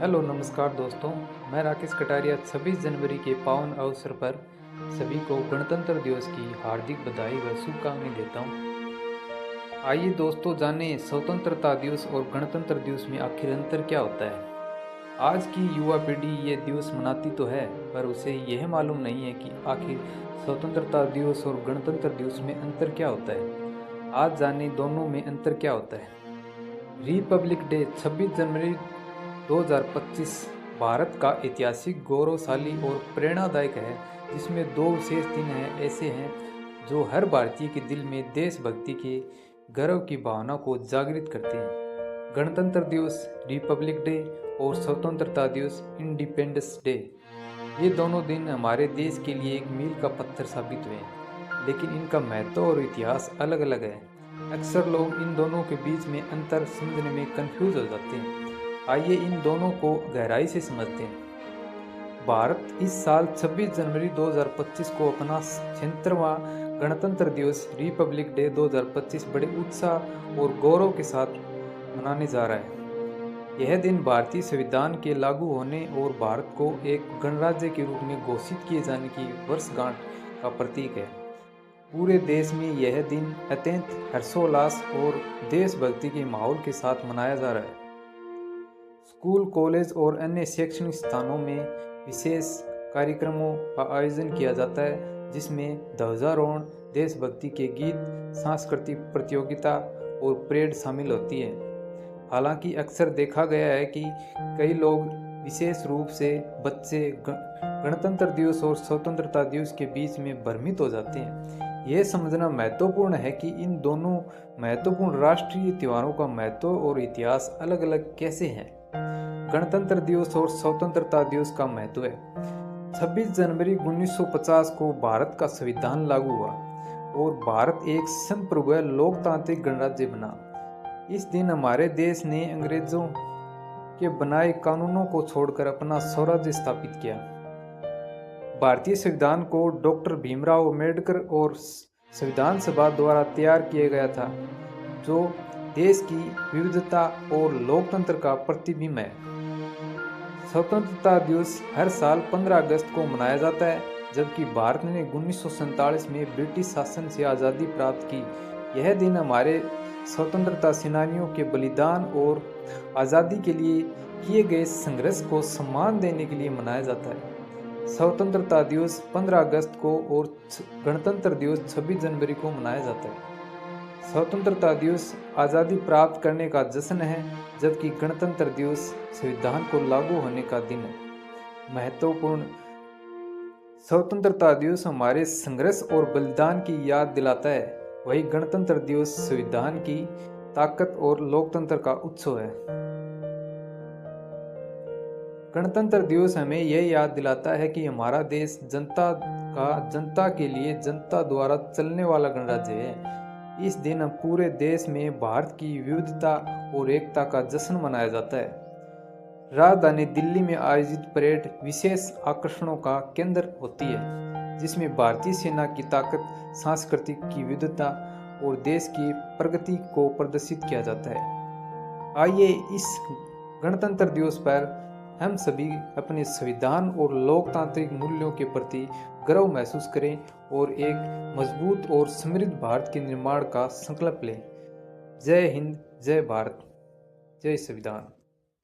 Hello नमस्कार दोस्तों। मैं राकेश कटारिया 26 जनवरी के पावन अवसर पर सभी को गणतंत्र दिवस की हार्दिक बधाई व शुभकामनाएं देता हूं। आइए दोस्तों जानें स्वतंत्रता दिवस और गणतंत्र दिवस में आखिर अंतर क्या होता है। आज की युवा पीढ़ी ये दिवस मनाती तो है, पर उसे यह मालूम नहीं है कि आखिर स्वतंत्रता दिवस और गणतंत्र दिवस में अंतर क्या होता है। आज जानें दोनों में अंतर क्या होता है। रिपब्लिक डे 26 जनवरी 2025 भारत का ऐतिहासिक, गौरवशाली और प्रेरणादायक है, जिसमें दो विशेष दिन ऐसे हैं जो हर भारतीय के दिल में देशभक्ति के गर्व की भावना को जागृत करते हैं। गणतंत्र दिवस रिपब्लिक डे और स्वतंत्रता दिवस इंडिपेंडेंस डे, ये दोनों दिन हमारे देश के लिए एक मील का पत्थर साबित हुए हैं, लेकिन इनका महत्व और इतिहास अलग अलग है। अक्सर लोग इन दोनों के बीच में अंतर समझने में कंफ्यूज हो जाते हैं। आइए इन दोनों को गहराई से समझते हैं। भारत इस साल 26 जनवरी 2025 को अपना 76वां गणतंत्र दिवस रिपब्लिक डे 2025 बड़े उत्साह और गौरव के साथ मनाने जा रहा है। यह दिन भारतीय संविधान के लागू होने और भारत को एक गणराज्य के रूप में घोषित किए जाने की वर्षगांठ का प्रतीक है। पूरे देश में यह दिन अत्यंत हर्षोल्लास और देशभक्ति के माहौल के साथ मनाया जा रहा है। स्कूल, कॉलेज और अन्य शैक्षणिक स्थानों में विशेष कार्यक्रमों का आयोजन किया जाता है, जिसमें ध्वजारोहण, देशभक्ति के गीत, सांस्कृतिक प्रतियोगिता और परेड शामिल होती है। हालांकि अक्सर देखा गया है कि कई लोग, विशेष रूप से बच्चे, गणतंत्र दिवस और स्वतंत्रता दिवस के बीच में भ्रमित हो जाते हैं। यह समझना महत्वपूर्ण है कि इन दोनों महत्वपूर्ण राष्ट्रीय त्योहारों का महत्व और इतिहास अलग अलग कैसे है। गणतंत्र दिवस और स्वतंत्रता दिवस का महत्व है। 26 जनवरी 1950 को भारत का संविधान लागू हुआ और भारत एक संप्रभुत्व लोकतांत्रिक गणराज्य बना। इस दिन हमारे देश ने अंग्रेजों के बनाए कानूनों को छोड़कर अपना स्वराज्य स्थापित किया। भारतीय संविधान को डॉक्टर भीमराव अंबेडकर और संविधान सभा द्वारा तैयार किया गया था, जो देश की विविधता और लोकतंत्र का प्रतिबिंब है। स्वतंत्रता दिवस हर साल 15 अगस्त को मनाया जाता है, जबकि भारत ने 1947 में ब्रिटिश शासन से आज़ादी प्राप्त की। यह दिन हमारे स्वतंत्रता सेनानियों के बलिदान और आज़ादी के लिए किए गए संघर्ष को सम्मान देने के लिए मनाया जाता है। स्वतंत्रता दिवस 15 अगस्त को और गणतंत्र दिवस 26 जनवरी को मनाया जाता है। स्वतंत्रता दिवस आज़ादी प्राप्त करने का जश्न है, जबकि गणतंत्र दिवस संविधान को लागू होने का दिन है। महत्वपूर्ण, स्वतंत्रता दिवस हमारे संघर्ष और बलिदान की याद दिलाता है, वही गणतंत्र दिवस संविधान की ताकत और लोकतंत्र का उत्सव है। गणतंत्र दिवस हमें यह याद दिलाता है कि हमारा देश जनता के लिए, जनता द्वारा चलने वाला गणराज्य है। इस दिन पूरे देश में भारत की विविधता और एकता का जश्न मनाया जाता है। राजधानी दिल्ली में आयोजित परेड विशेष आकर्षणों का केंद्र होती है, जिसमें भारतीय सेना की ताकत, सांस्कृतिक की विविधता और देश की प्रगति को प्रदर्शित किया जाता है। आइए इस गणतंत्र दिवस पर हम सभी अपने संविधान और लोकतांत्रिक मूल्यों के प्रति गर्व महसूस करें और एक मजबूत और समृद्ध भारत के निर्माण का संकल्प लें। जय हिंद, जय भारत, जय संविधान।